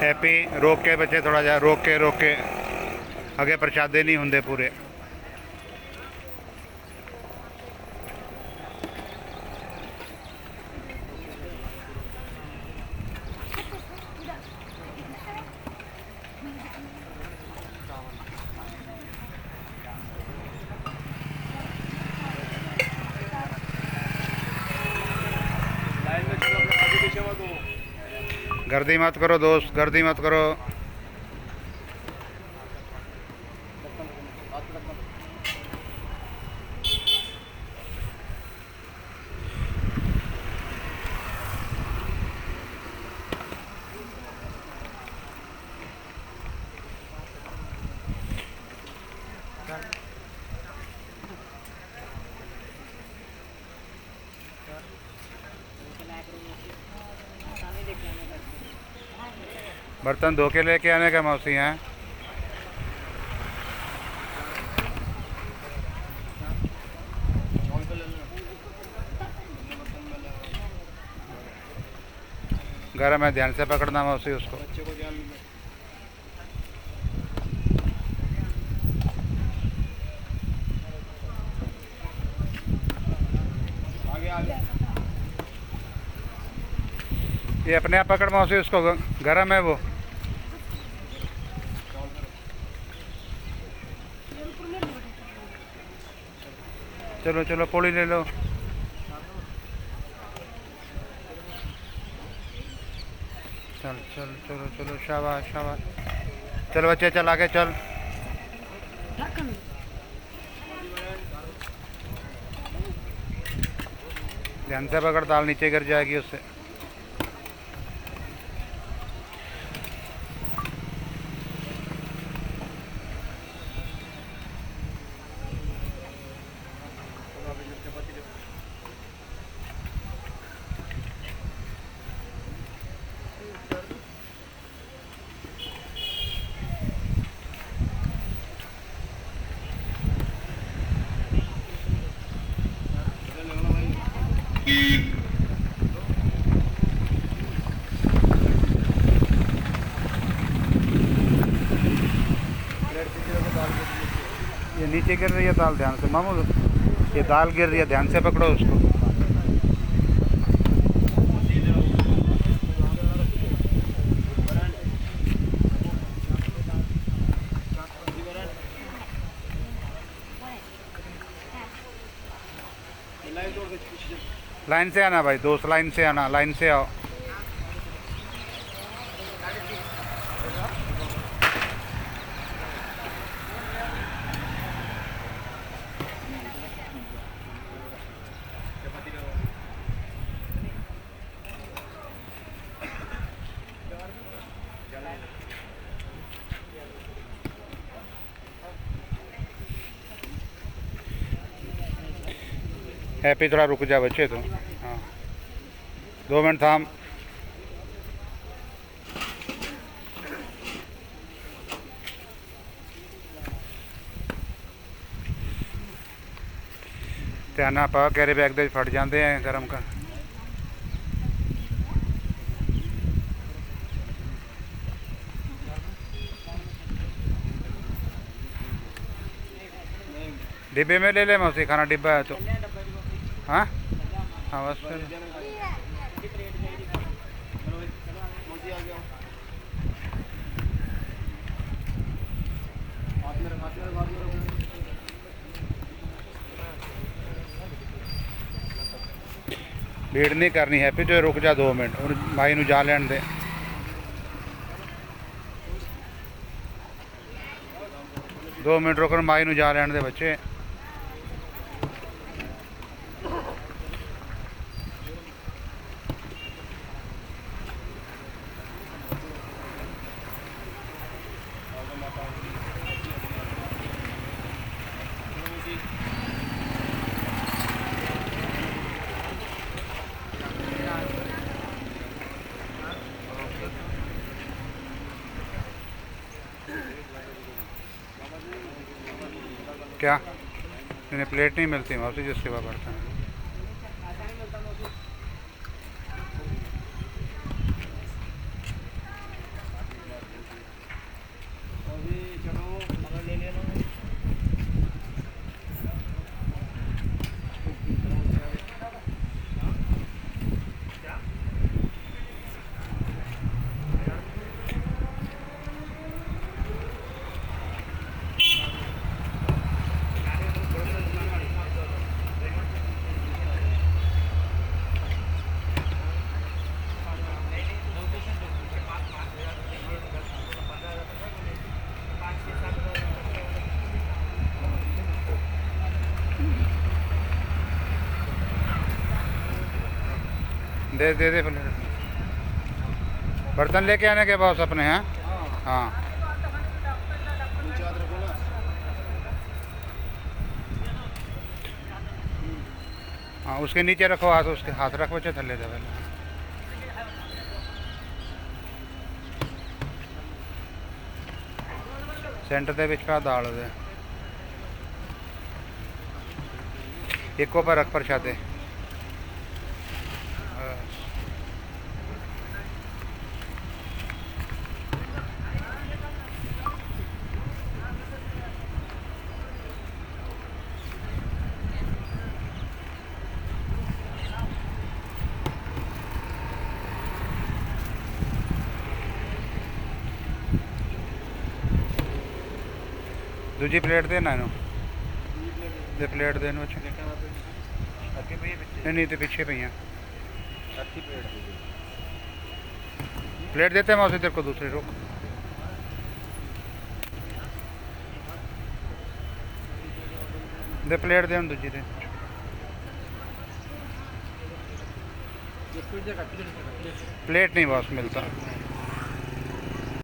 Happy रोक के बच्चे थोड़ा जा रोक के अगे प्रशादे नहीं होंगे पूरे। गर्दी मत करो दोस्त, गर्दी मत करो। बर्तन धो के लेके आने का मौसी हैं। गरम है, ध्यान से पकड़ना मौसी उसको। ये अपने आप पकड़ मौसी उसको, गरम है वो। चलो चलो पोली ले लो। चल चल चलो चलो, शाबाश शाबाश। चल बच्चे चल आगे चल। ध्यान से पकड़, दाल नीचे गिर जाएगी उससे। ये नीचे गिर रही है दाल, ध्यान से मामू। ये दाल गिर रही है, ध्यान से पकड़ो उसको। लाइन से आना भाई दोस्त, लाइन से आना, लाइन से आओ। हैप्पी थोड़ा रुक जा बच्चे तो। हाँ 2 मिनट थाम। ध्यान ना पा, कैरी बैग दे फट जाते हैं गर्म का। डिब्बे में ले ले मौसी, खाना डिब्बा है तो। हाँ हाँ बस फिर। भीड़ नहीं करनी है फिर, जो रुक जा 2 मिनट और भाई नू जा लैन दे। दो मिनट रुक, माई नू जा लैन दे बच्चे। क्या इन्हें प्लेट नहीं मिलती मौसी जिसके बाद बढ़ता है। दे दे प्लेट। बर्तन लेके आने के बॉस अपने हैं। हाँ हाँ उसके नीचे रखो हाथ, उसके हाथ रखो चे थले दे पहले। सेंटर ਦੇ ਵਿੱਚ ਪਾ ਦਾਲ ਉਹਦੇ ਇੱਕੋ ਪਰ ਰੱਖ ਪ੍ਰਸ਼ਾਦੇ। दूजी प्लेट देना इनू, दे प्लेट दे इनू। नहीं नहीं तो पीछे पई प्लेट देते मैं उसे तेरे को दूसरी रोक। दे प्लेट दे दूजी दे। प्लेट नहीं बॉस मिलता।